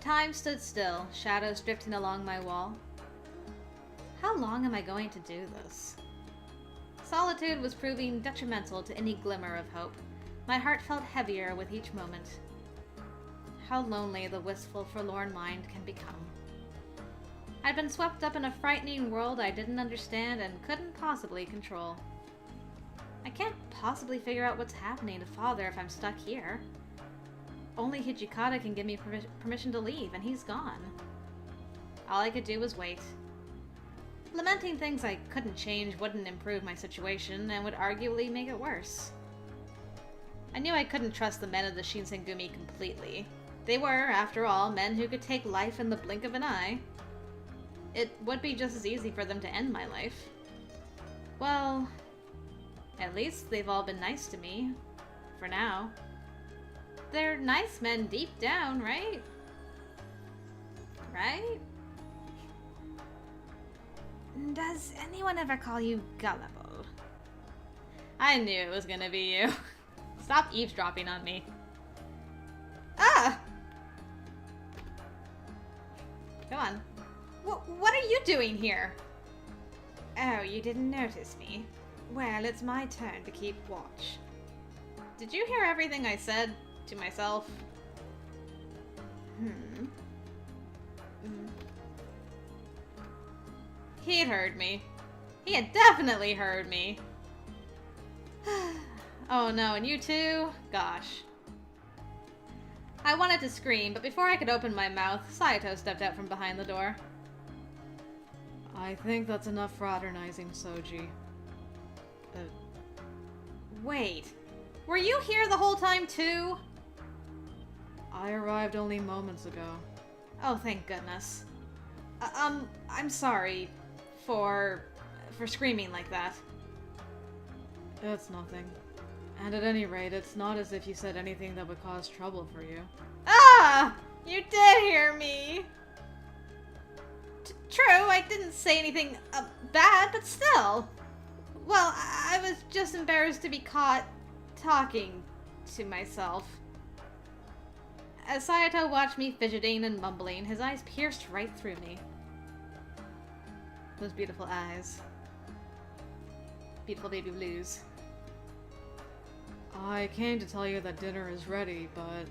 Time stood still, shadows drifting along my wall. How long am I going to do this? Solitude was proving detrimental to any glimmer of hope. My heart felt heavier with each moment. How lonely the wistful, forlorn mind can become. I'd been swept up in a frightening world I didn't understand and couldn't possibly control. I can't possibly figure out what's happening to Father if I'm stuck here. Only Hijikata can give me permission to leave, and he's gone. All I could do was wait. Lamenting things I couldn't change wouldn't improve my situation, and would arguably make it worse. I knew I couldn't trust the men of the Shinsengumi completely. They were, after all, men who could take life in the blink of an eye. It would be just as easy for them to end my life. Well, at least they've all been nice to me. For now. They're nice men deep down, right? Right? Does anyone ever call you gullible? I knew it was gonna be you. Stop eavesdropping on me. Ah! Come on. What are you doing here? Oh, you didn't notice me. Well, it's my turn to keep watch. Did you hear everything I said to myself? He'd heard me. He had definitely heard me. Oh no, and you too? Gosh. I wanted to scream, but before I could open my mouth, Saito stepped out from behind the door. I think that's enough fraternizing, Souji. Wait. Were you here the whole time too? I arrived only moments ago. Oh, thank goodness. I'm sorry for screaming like that. It's nothing. And at any rate, it's not as if you said anything that would cause trouble for you. Ah! You did hear me! True, I didn't say anything bad, but still. Well, I was just embarrassed to be caught talking to myself. As Saito watched me fidgeting and mumbling, his eyes pierced right through me. Those beautiful eyes. Beautiful baby blues. I came to tell you that dinner is ready, but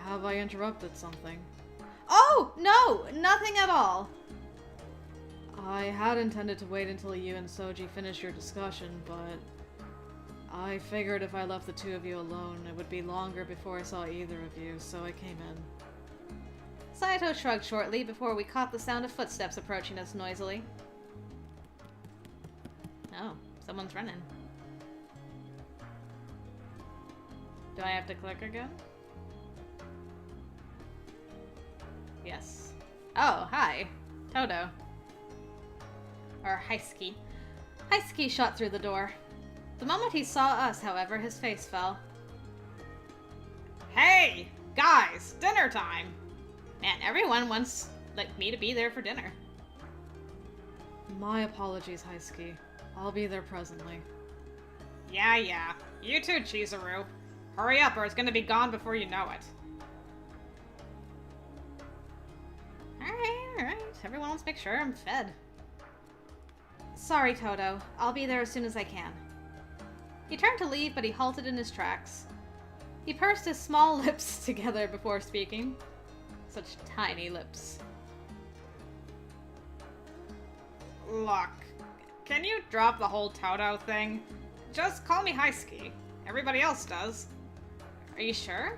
have I interrupted something? Oh, no! Nothing at all! I had intended to wait until you and Souji finished your discussion, but I figured if I left the two of you alone, it would be longer before I saw either of you, so I came in. Saito shrugged shortly before we caught the sound of footsteps approaching us noisily. Oh, someone's running. Do I have to click again? Yes. Oh, hi. Toto. Or Haisuke. Haisuke shot through the door. The moment he saw us, however, his face fell. Hey! Guys! Dinner time! Man, everyone wants, me to be there for dinner. My apologies, Haisuke. I'll be there presently. Yeah. You too, Chizuru. Hurry up or it's gonna be gone before you know it. Alright. Everyone wants to make sure I'm fed. Sorry, Toto. I'll be there as soon as I can. He turned to leave, but he halted in his tracks. He pursed his small lips together before speaking. Such tiny lips. Look, can you drop the whole Toto thing? Just call me Haisuke. Everybody else does. Are you sure?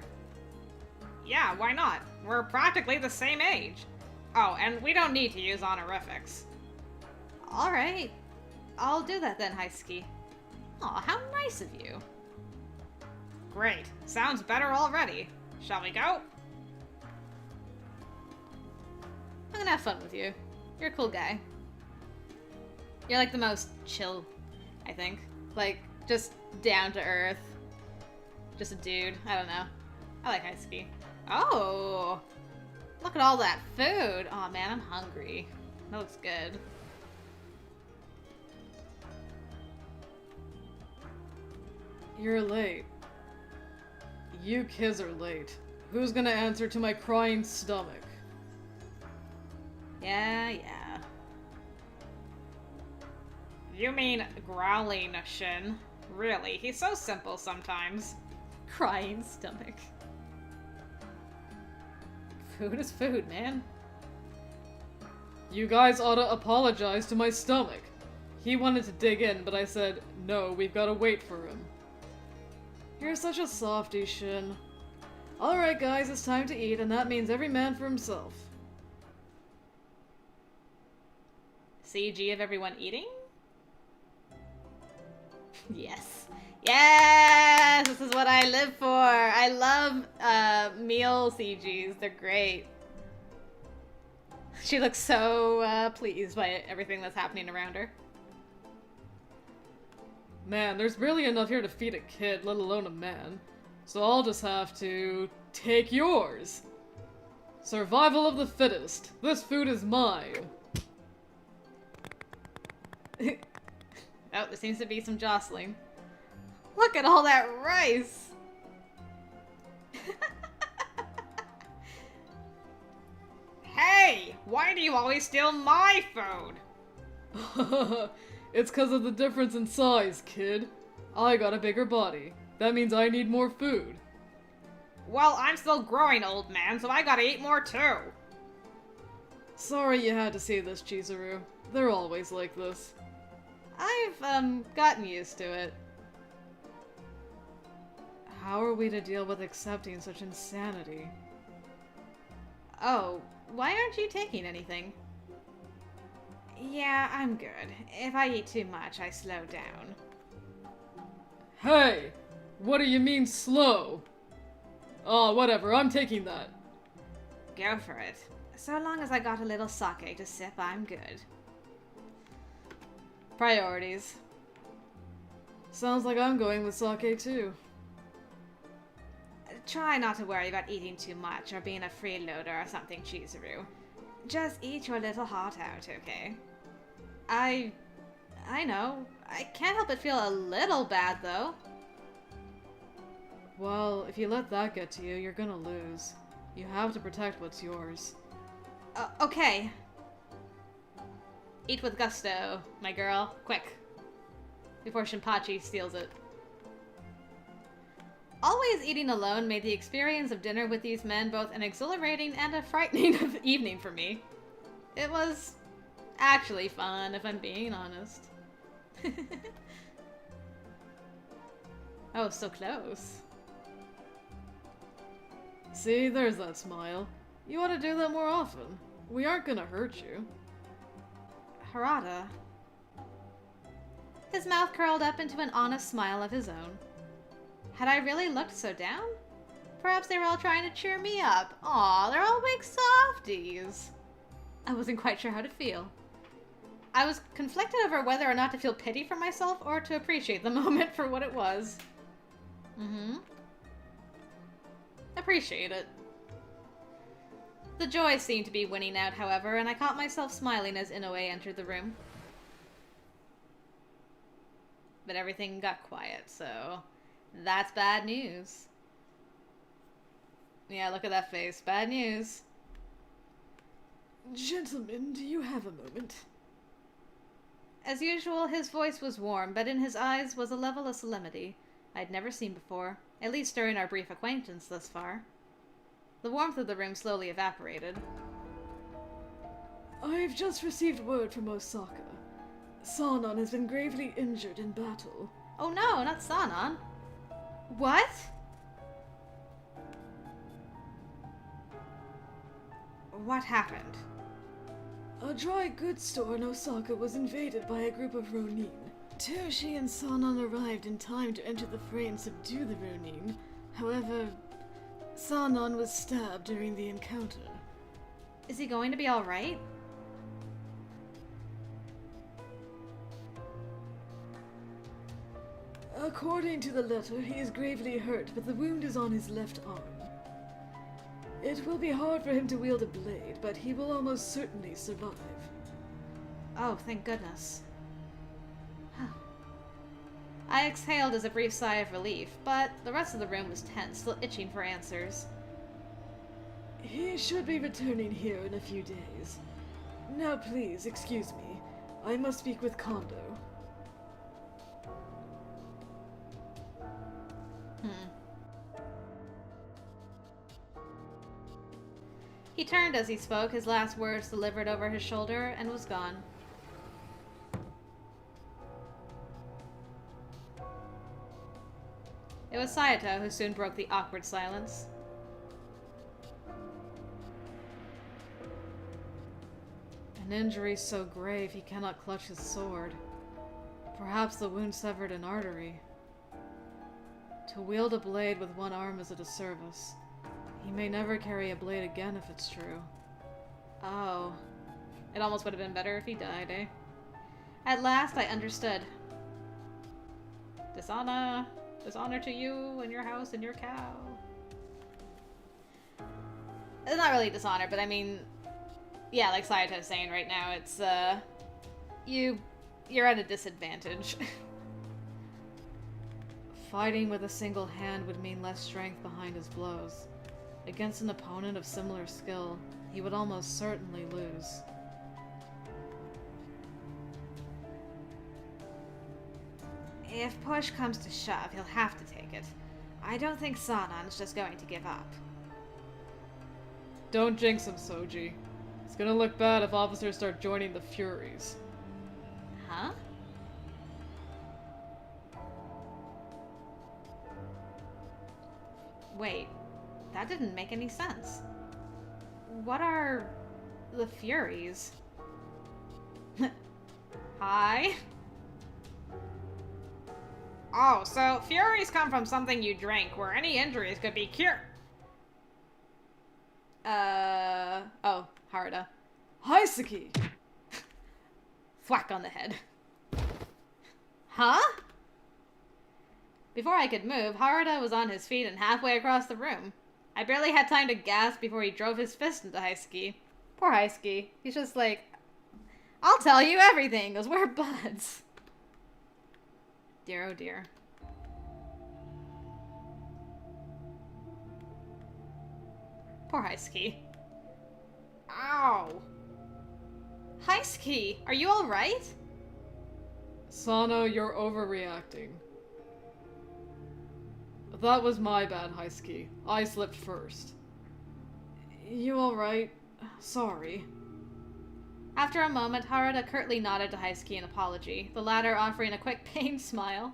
Yeah, why not? We're practically the same age. Oh, and we don't need to use honorifics. Alright. I'll do that then, Haisuke. Aw, how nice of you. Great. Sounds better already. Shall we go? I'm gonna have fun with you. You're a cool guy. You're like the most chill, I think. Like, just down to earth. Just a dude. I don't know. I like Haisuke. Oh! Look at all that food! Aw, man, I'm hungry. That looks good. You're late. You kids are late. Who's gonna answer to my crying stomach? Yeah. You mean growling, Shin. Really, he's so simple sometimes. Crying stomach. Food is food, man. You guys ought to apologize to my stomach. He wanted to dig in, but I said, no, we've gotta wait for him. You're such a softie, Shin. Alright guys, it's time to eat, and that means every man for himself. CG of everyone eating? Yes. Yes! This is what I live for! I love meal CGs. They're great. She looks so pleased by everything that's happening around her. Man, there's barely enough here to feed a kid, let alone a man. So I'll just have to take yours. Survival of the fittest. This food is mine. Oh, there seems to be some jostling. Look at all that rice! Hey! Why do you always steal my food? It's 'cause of the difference in size, kid. I got a bigger body. That means I need more food. Well, I'm still growing, old man, so I gotta eat more too. Sorry you had to see this, Chizuru. They're always like this. I've, gotten used to it. How are we to deal with accepting such insanity? Oh, why aren't you taking anything? Yeah, I'm good. If I eat too much, I slow down. Hey! What do you mean slow? Oh, whatever, I'm taking that. Go for it. So long as I got a little sake to sip, I'm good. Priorities. Sounds like I'm going with sake too. Try not to worry about eating too much or being a freeloader or something, Chizuru. Just eat your little heart out, okay? I know. I can't help but feel a little bad, though. Well, if you let that get to you, you're gonna lose. You have to protect what's yours. Okay. Eat with gusto, my girl. Quick. Before Shinpachi steals it. Always eating alone made the experience of dinner with these men both an exhilarating and a frightening evening for me. It was actually fun, if I'm being honest. Oh, so close. See, there's that smile. You ought to do that more often. We aren't gonna hurt you. Harada. His mouth curled up into an honest smile of his own. Had I really looked so down? Perhaps they were all trying to cheer me up. Aw, they're all big softies. I wasn't quite sure how to feel. I was conflicted over whether or not to feel pity for myself or to appreciate the moment for what it was. Appreciate it. The joy seemed to be winning out, however, and I caught myself smiling as Inoue entered the room. But everything got quiet, so that's bad news. Yeah, look at that face. Bad news. Gentlemen, do you have a moment? As usual, his voice was warm, but in his eyes was a level of solemnity I'd never seen before, at least during our brief acquaintance thus far. The warmth of the room slowly evaporated. I've just received word from Osaka. Sanan has been gravely injured in battle. Oh no, not Sanan. What? What happened? A dry goods store in Osaka was invaded by a group of Ronin. Toshi and Sanan arrived in time to enter the fray and subdue the Ronin. However, Sanan was stabbed during the encounter. Is he going to be alright? According to the letter, he is gravely hurt, but the wound is on his left arm. It will be hard for him to wield a blade, but he will almost certainly survive. Oh, thank goodness. I exhaled as a brief sigh of relief, but the rest of the room was tense, still itching for answers. He should be returning here in a few days. Now please, excuse me. I must speak with Kondo. He turned as he spoke, his last words delivered over his shoulder, and was gone. It was Saito who soon broke the awkward silence. An injury so grave he cannot clutch his sword. Perhaps the wound severed an artery. To wield a blade with one arm is a disservice. He may never carry a blade again if it's true. Oh. It almost would have been better if he died, eh? At last I understood. Dishonor to you and your house and your cow. It's not really dishonor, but I mean, yeah, like Sayato's saying right now, it's, you're at a disadvantage. Fighting with a single hand would mean less strength behind his blows. Against an opponent of similar skill, he would almost certainly lose. If push comes to shove, he'll have to take it. I don't think Sanan's just going to give up. Don't jinx him, Souji. It's gonna look bad if officers start joining the furies. Huh? Wait, that didn't make any sense. What are the furies? Hi? Oh, so furies come from something you drank, where any injuries could be cured. Oh, Harada. Haiseki! Thwack on the head. Huh? Before I could move, Harada was on his feet and halfway across the room. I barely had time to gasp before he drove his fist into Haiseki. Poor Haiseki. He's just like, I'll tell you everything, because we're buds. Dear, oh dear. Poor Haiseki. Ow! Haiseki, are you alright? Sano, you're overreacting. That was my bad, Haiseki. I slipped first. You alright? Sorry. After a moment, Harada curtly nodded to Haiseki in apology, the latter offering a quick pained smile.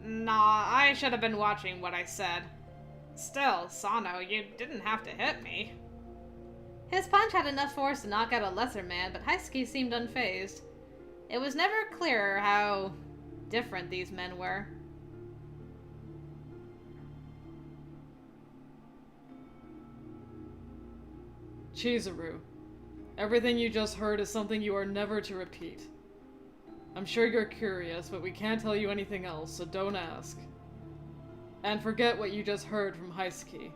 Nah, I should have been watching what I said. Still, Sano, you didn't have to hit me. His punch had enough force to knock out a lesser man, but Haiseki seemed unfazed. It was never clearer how different these men were. Chizuru, everything you just heard is something you are never to repeat. I'm sure you're curious, but we can't tell you anything else, so don't ask. And forget what you just heard from Haiseki.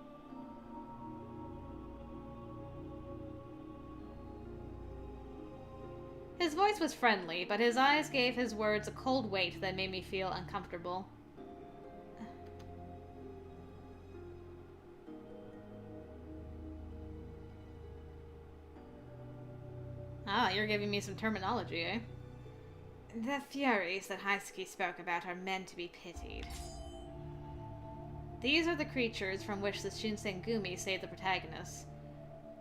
His voice was friendly, but his eyes gave his words a cold weight that made me feel uncomfortable. Ah, you're giving me some terminology, eh? The furies that Haiseki spoke about are meant to be pitied. These are the creatures from which the Shinsengumi saved the protagonists.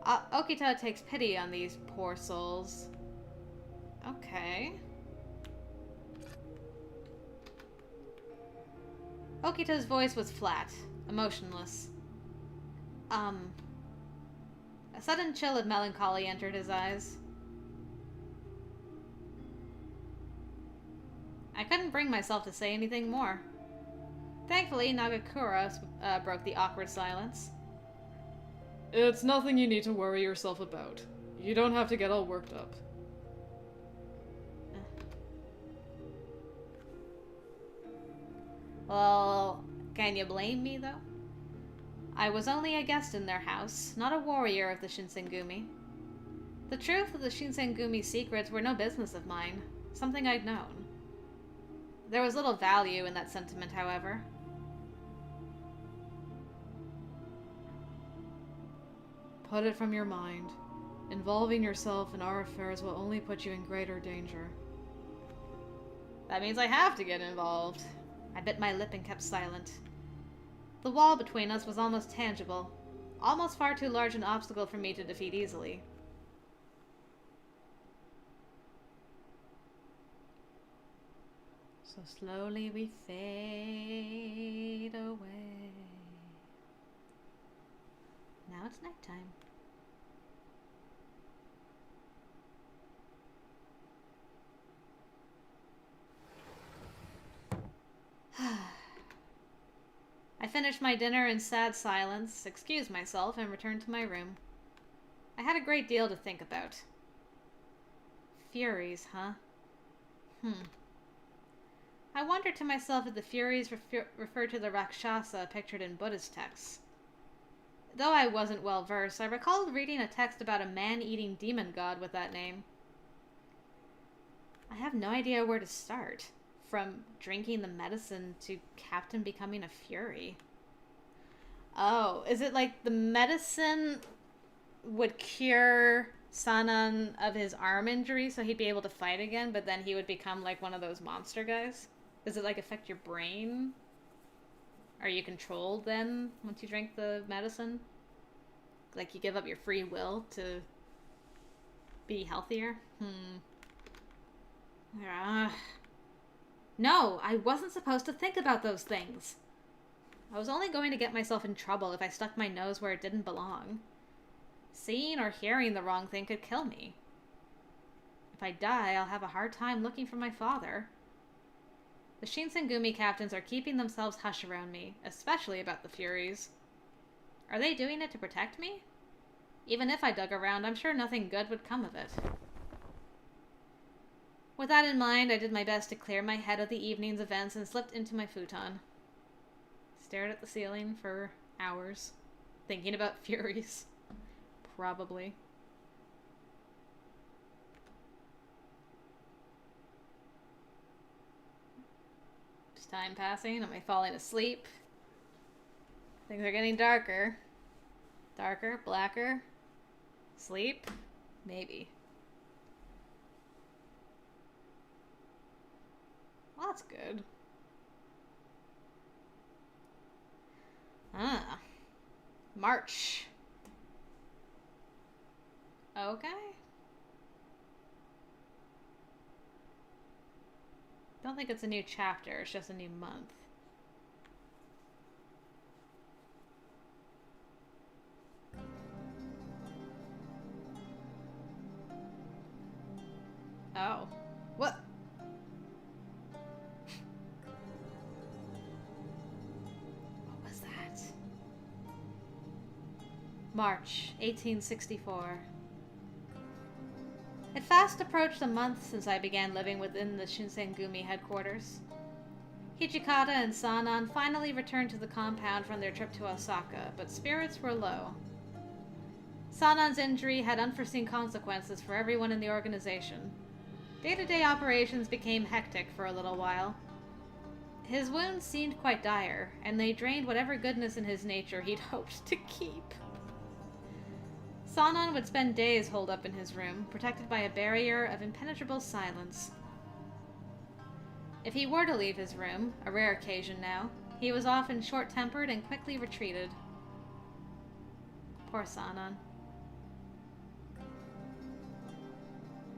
Okita takes pity on these poor souls. Okay. Okita's voice was flat, emotionless. A sudden chill of melancholy entered his eyes. I couldn't bring myself to say anything more. Thankfully, Nagakura broke the awkward silence. It's nothing you need to worry yourself about. You don't have to get all worked up. Well, can you blame me, though? I was only a guest in their house, not a warrior of the Shinsengumi. The truth of the Shinsengumi secrets were no business of mine, something I'd known. There was little value in that sentiment, however. Put it from your mind. Involving yourself in our affairs will only put you in greater danger. That means I have to get involved. I bit my lip and kept silent. The wall between us was almost tangible, almost far too large an obstacle for me to defeat easily. So slowly we fade away. Now it's nighttime. I finished my dinner in sad silence, excused myself, and returned to my room. I had a great deal to think about. Furies, huh? I wondered to myself if the Furies referred to the Rakshasa pictured in Buddhist texts. Though I wasn't well versed, I recalled reading a text about a man-eating demon god with that name. I have no idea where to start. From drinking the medicine to Captain becoming a Fury. Oh, is it like the medicine would cure Sanan of his arm injury so he'd be able to fight again, but then he would become like one of those monster guys? Does it like affect your brain? Are you controlled then once you drink the medicine? Like you give up your free will to be healthier? No, I wasn't supposed to think about those things. I was only going to get myself in trouble if I stuck my nose where it didn't belong. Seeing or hearing the wrong thing could kill me. If I die, I'll have a hard time looking for my father. The Shinsengumi captains are keeping themselves hush around me, especially about the Furies. Are they doing it to protect me? Even if I dug around, I'm sure nothing good would come of it. With that in mind, I did my best to clear my head of the evening's events and slipped into my futon. Stared at the ceiling for hours, thinking about Furies. Probably. Is time passing? Am I falling asleep? Things are getting darker. Darker? Blacker? Sleep? Maybe. Well, that's good. March. Okay. Don't think it's a new chapter, it's just a new month. Oh. What? What was that? March, 1864. It fast approached a month since I began living within the Shinsengumi headquarters. Hijikata and Sanan finally returned to the compound from their trip to Osaka, but spirits were low. Sanan's injury had unforeseen consequences for everyone in the organization. Day-to-day operations became hectic for a little while. His wounds seemed quite dire, and they drained whatever goodness in his nature he'd hoped to keep. Sanan would spend days holed up in his room, protected by a barrier of impenetrable silence. If he were to leave his room, a rare occasion now, he was often short-tempered and quickly retreated. Poor Sanan.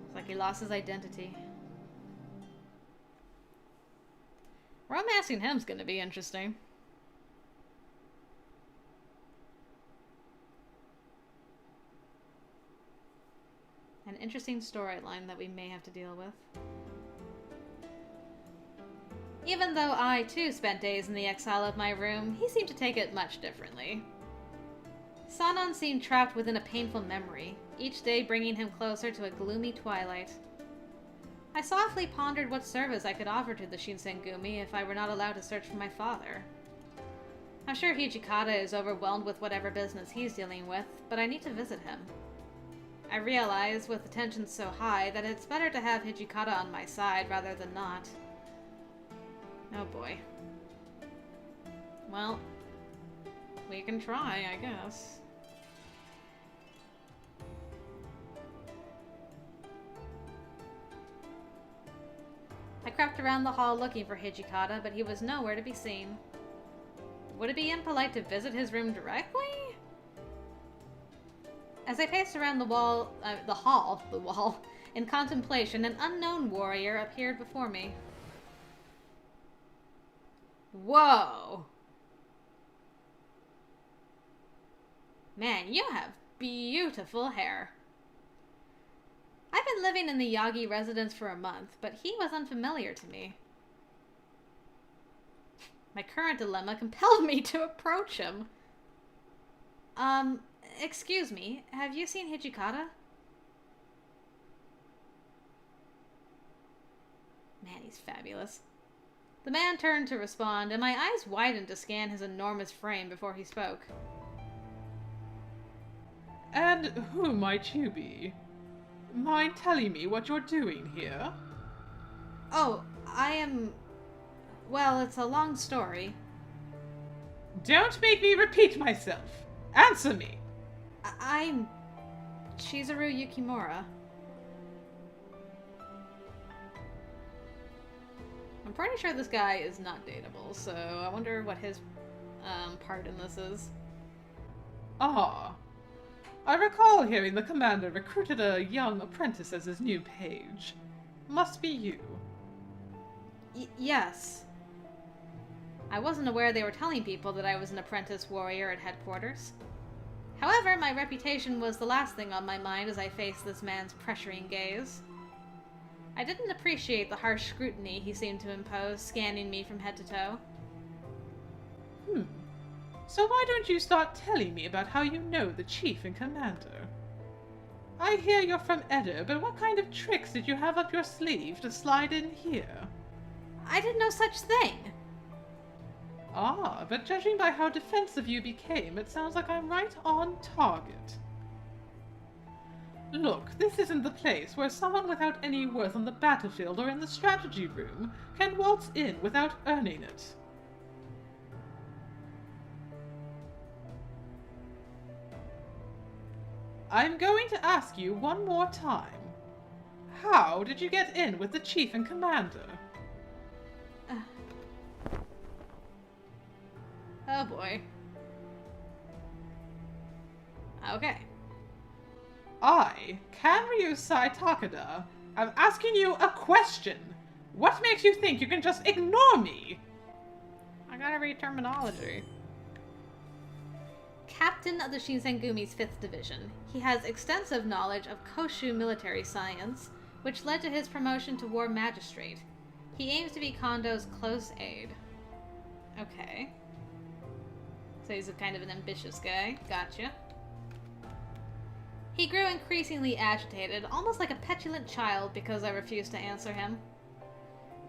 It's like he lost his identity. Romancing him's gonna be interesting. An interesting storyline that we may have to deal with. Even though I, too, spent days in the exile of my room, he seemed to take it much differently. Sanan seemed trapped within a painful memory, each day bringing him closer to a gloomy twilight. I softly pondered what service I could offer to the Shinsengumi if I were not allowed to search for my father. I'm sure Hijikata is overwhelmed with whatever business he's dealing with, but I need to visit him. I realize, with the tension so high, that it's better to have Hijikata on my side rather than not. Oh boy. Well, we can try, I guess. crept around the hall looking for Hijikata, but he was nowhere to be seen. Would it be impolite to visit his room directly? As I paced around the wall, in contemplation, an unknown warrior appeared before me. Whoa! Man, you have beautiful hair. I've been living in the Yagi residence for a month, but he was unfamiliar to me. My current dilemma compelled me to approach him. Excuse me, have you seen Hijikata? Man, he's fabulous. The man turned to respond, and my eyes widened to scan his enormous frame before he spoke. And who might you be? Mind telling me what you're doing here? Oh, I am... Well, it's a long story. Don't make me repeat myself! Answer me! I'm... Chizuru Yukimura. I'm pretty sure this guy is not dateable, so I wonder what his part in this is. Ah. I recall hearing the commander recruited a young apprentice as his new page. Must be you. Yes. I wasn't aware they were telling people that I was an apprentice warrior at headquarters. However, my reputation was the last thing on my mind as I faced this man's pressuring gaze. I didn't appreciate the harsh scrutiny he seemed to impose, scanning me from head to toe. So why don't you start telling me about how you know the chief and commander? I hear you're from Edo, but what kind of tricks did you have up your sleeve to slide in here? I did no such thing. Ah, but judging by how defensive you became, it sounds like I'm right on target. Look, this isn't the place where someone without any worth on the battlefield or in the strategy room can waltz in without earning it. I'm going to ask you one more time. How did you get in with the chief and commander? Oh boy. Okay. I, Kanryusai Takada, am asking you a question. What makes you think you can just ignore me? I gotta read terminology. Captain of the Shinsengumi's 5th Division. He has extensive knowledge of Koshu military science, which led to his promotion to War Magistrate. He aims to be Kondo's close aide. Okay. So he's a kind of an ambitious guy. Gotcha. He grew increasingly agitated, almost like a petulant child, because I refused to answer him.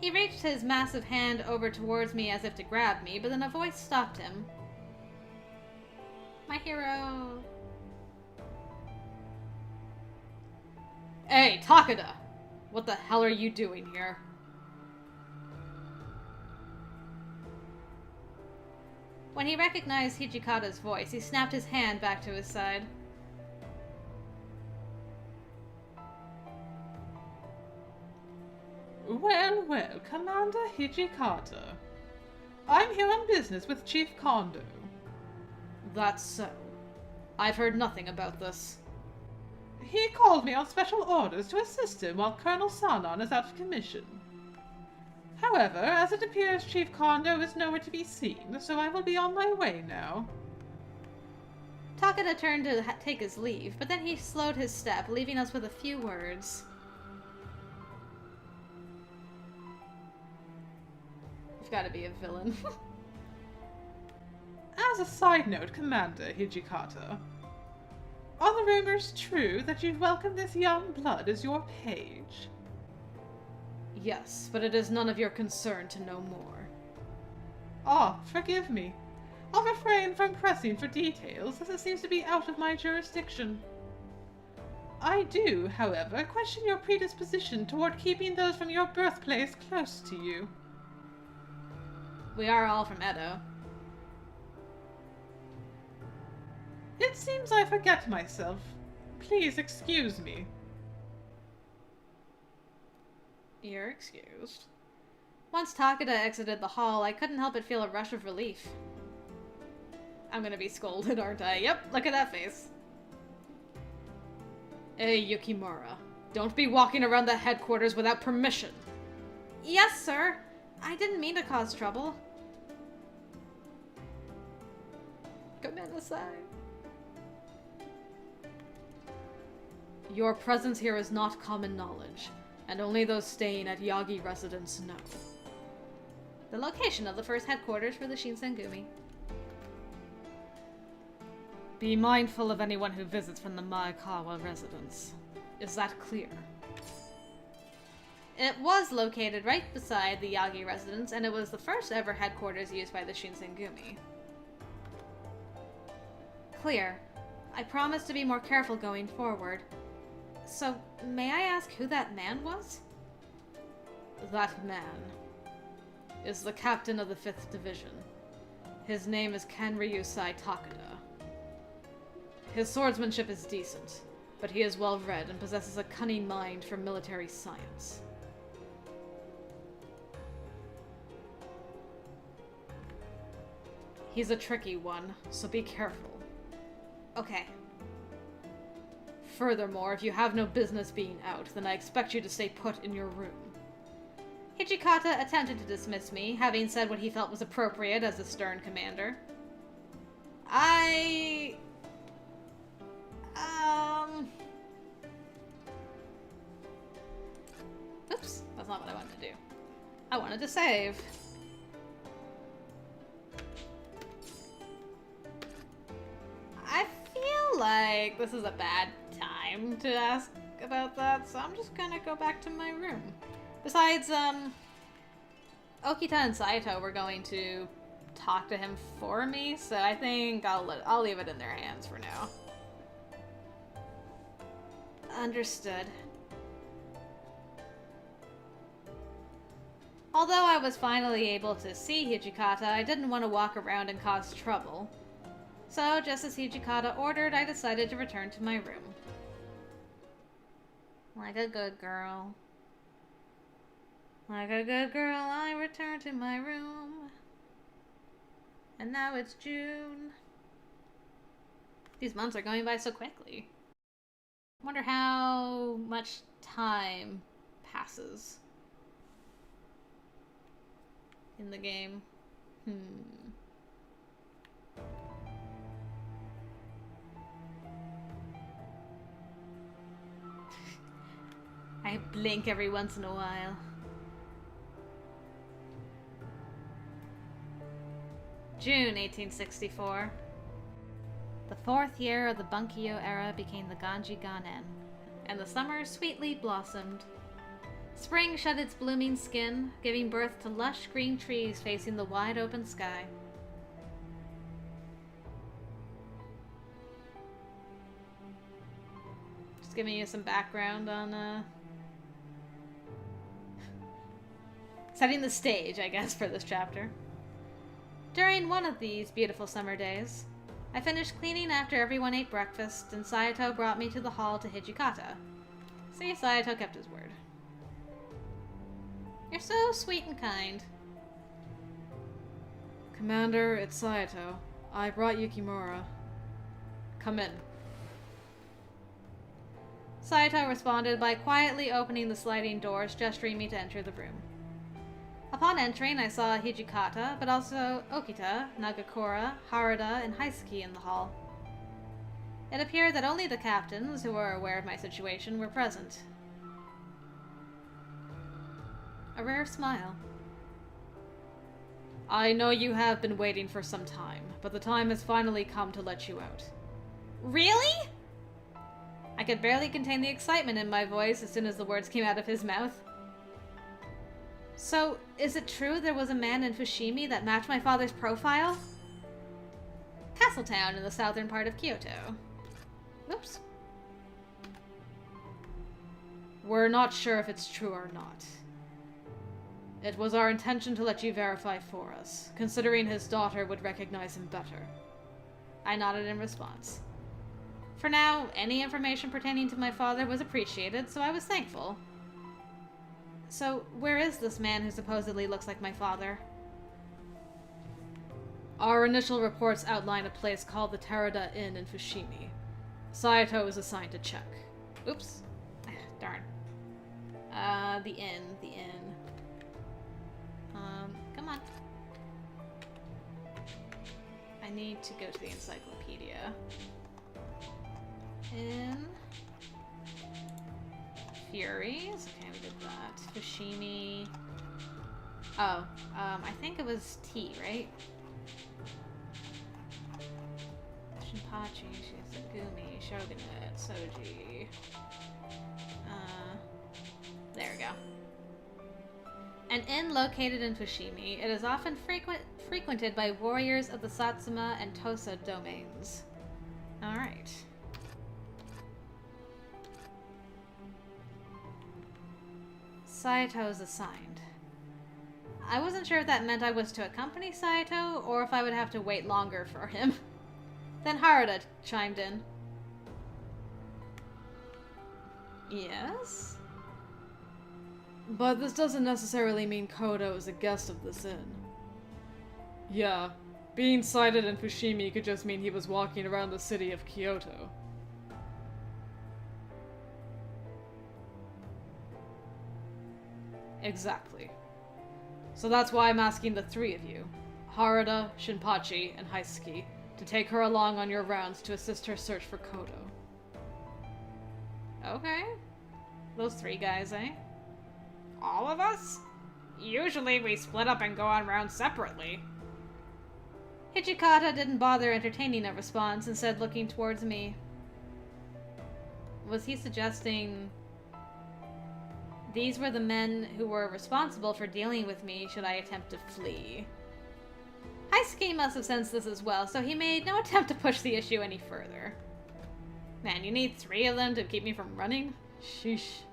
He reached his massive hand over towards me as if to grab me, but then a voice stopped him. My hero. Hey, Takada! What the hell are you doing here? When he recognized Hijikata's voice, he snapped his hand back to his side. Well, well, Commander Hijikata. I'm here on business with Chief Kondo. That's so. I've heard nothing about this. He called me on special orders to assist him while Colonel Sanan is out of commission. However, as it appears Chief Kondo is nowhere to be seen, so I will be on my way now. Takada turned to take his leave, but then he slowed his step, leaving us with a few words. You've got to be a villain. As a side note, Commander Hijikata, are the rumors true that you've welcomed this young blood as your page? Yes, but it is none of your concern to know more. Ah, forgive me. I'll refrain from pressing for details, as it seems to be out of my jurisdiction. I do, however, question your predisposition toward keeping those from your birthplace close to you. We are all from Edo. It seems I forget myself. Please excuse me. You're excused. Once Takeda exited the hall, I couldn't help but feel a rush of relief. I'm gonna be scolded, aren't I? Yep, look at that face. Hey, Yukimura. Don't be walking around the headquarters without permission. Yes, sir. I didn't mean to cause trouble. Come inside. Your presence here is not common knowledge, and only those staying at Yagi residence know. The location of the first headquarters for the Shinsengumi. Be mindful of anyone who visits from the Maekawa residence. Is that clear? It was located right beside the Yagi residence, and it was the first ever headquarters used by the Shinsengumi. Clear. I promise to be more careful going forward. So, may I ask who that man was? That man is the captain of the 5th Division. His name is Kenryusai Takeda. His swordsmanship is decent, but he is well-read and possesses a cunning mind for military science. He's a tricky one, so be careful. Okay. Furthermore, if you have no business being out, then I expect you to stay put in your room. Hijikata attempted to dismiss me, having said what he felt was appropriate as a stern commander. Oops, that's not what I wanted to do. I wanted to save. I feel like this is a bad time to ask about that, so I'm just gonna go back to my room. Besides, Okita and Saito were going to talk to him for me, so I think I'll leave it in their hands for now. Understood. Although I was finally able to see Hijikata, I didn't want to walk around and cause trouble. So, just as Hijikata ordered, I decided to return to my room. Like a good girl. Like a good girl, I returned to my room. And now it's June. These months are going by so quickly. I wonder how much time passes in the game. I blink every once in a while. June 1864. The 4th year of the Bunkyo era became the Ganji Ganen, and the summer sweetly blossomed. Spring shed its blooming skin, giving birth to lush green trees facing the wide open sky. Just giving you some background on, setting the stage, I guess, for this chapter. During one of these beautiful summer days, I finished cleaning after everyone ate breakfast, and Saito brought me to the hall to Hijikata. See, Saito kept his word. You're so sweet and kind. Commander, it's Saito. I brought Yukimura. Come in. Saito responded by quietly opening the sliding doors, gesturing me to enter the room. Upon entering, I saw Hijikata, but also Okita, Nagakura, Harada, and Haisuke in the hall. It appeared that only the captains, who were aware of my situation, were present. A rare smile. I know you have been waiting for some time, but the time has finally come to let you out. Really? I could barely contain the excitement in my voice as soon as the words came out of his mouth. So, is it true there was a man in Fushimi that matched my father's profile? Castletown in the southern part of Kyoto. Oops. We're not sure if it's true or not. It was our intention to let you verify for us, considering his daughter would recognize him better. I nodded in response. For now, any information pertaining to my father was appreciated, so I was thankful. So, where is this man who supposedly looks like my father? Our initial reports outline a place called the Terada Inn in Fushimi. Saito is assigned to check. Oops. Darn. The inn. Come on. I need to go to the encyclopedia. Inn. Furies. Okay, we did that. Fushimi. Oh, I think it was T, right? Shinpachi, Shinsengumi, Shogunate, Souji. There we go. An inn located in Fushimi, it is often frequented by warriors of the Satsuma and Tosa domains. Alright. Saito is assigned. I wasn't sure if that meant I was to accompany Saito, or if I would have to wait longer for him. Then Haruda chimed in. Yes? But this doesn't necessarily mean Kodo is a guest of this inn. Yeah, being sighted in Fushimi could just mean he was walking around the city of Kyoto. Exactly. So that's why I'm asking the three of you, Haruda, Shinpachi, and Haisuke, to take her along on your rounds to assist her search for Kodo. Okay. Those three guys, eh? All of us? Usually we split up and go on rounds separately. Hijikata didn't bother entertaining a response, instead looking towards me. Was he suggesting these were the men who were responsible for dealing with me should I attempt to flee? Haisuke must have sensed this as well, so he made no attempt to push the issue any further. Man, you need 3 of them to keep me from running? Sheesh.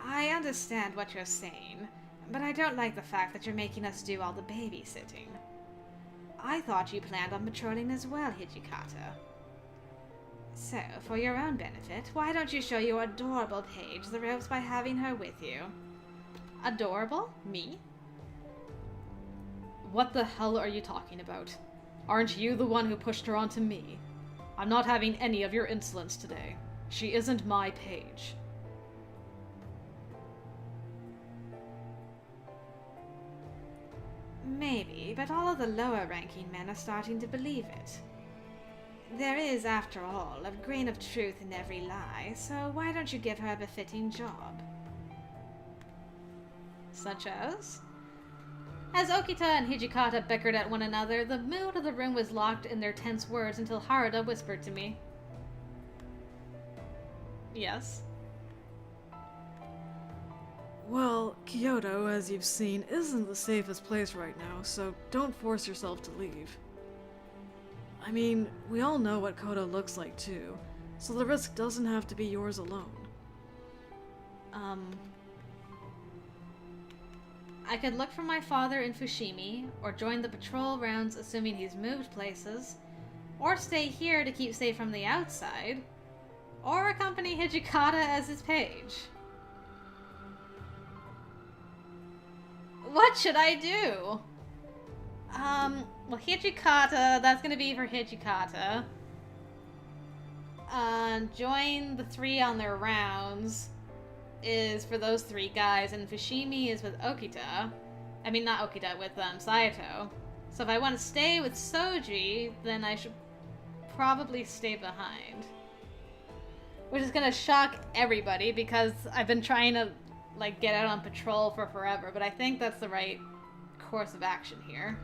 I understand what you're saying, but I don't like the fact that you're making us do all the babysitting. I thought you planned on patrolling as well, Hijikata. So, for your own benefit, why don't you show your adorable Paige the ropes by having her with you? Adorable? Me? What the hell are you talking about? Aren't you the one who pushed her onto me? I'm not having any of your insolence today. She isn't my Paige. Maybe, but all of the lower-ranking men are starting to believe it. There is, after all, a grain of truth in every lie, so why don't you give her a befitting job? Such as? As Okita and Hijikata bickered at one another, the mood of the room was locked in their tense words until Haruda whispered to me. Yes? Well, Kyoto, as you've seen, isn't the safest place right now, so don't force yourself to leave. I mean, we all know what Kodo looks like too, so the risk doesn't have to be yours alone. I could look for my father in Fushimi, or join the patrol rounds assuming he's moved places, or stay here to keep safe from the outside, or accompany Hijikata as his page. What should I do? Well, Hijikata, that's gonna be for Hijikata. Join the 3 on their rounds is for those 3 guys, and Fushimi is with Okita. I mean, not Okita, with Saito. So if I want to stay with Soji, then I should probably stay behind. Which is gonna shock everybody, because I've been trying to, like, get out on patrol for forever, but I think that's the right course of action here.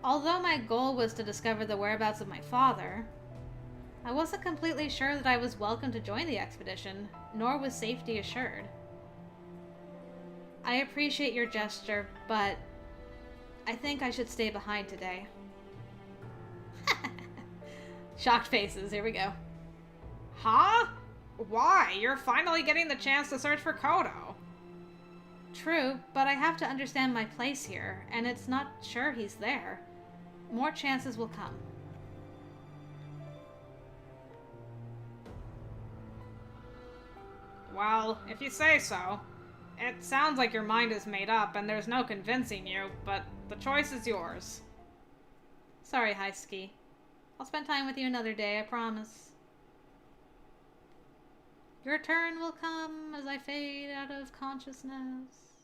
Although my goal was to discover the whereabouts of my father, I wasn't completely sure that I was welcome to join the expedition, nor was safety assured. I appreciate your gesture, but I think I should stay behind today. Shocked faces, here we go. Huh? Why? You're finally getting the chance to search for Kodo. True, but I have to understand my place here, and it's not sure he's there. More chances will come. Well, if you say so. It sounds like your mind is made up and there's no convincing you, but the choice is yours. Sorry, Haisuke. I'll spend time with you another day, I promise. Your turn will come as I fade out of consciousness.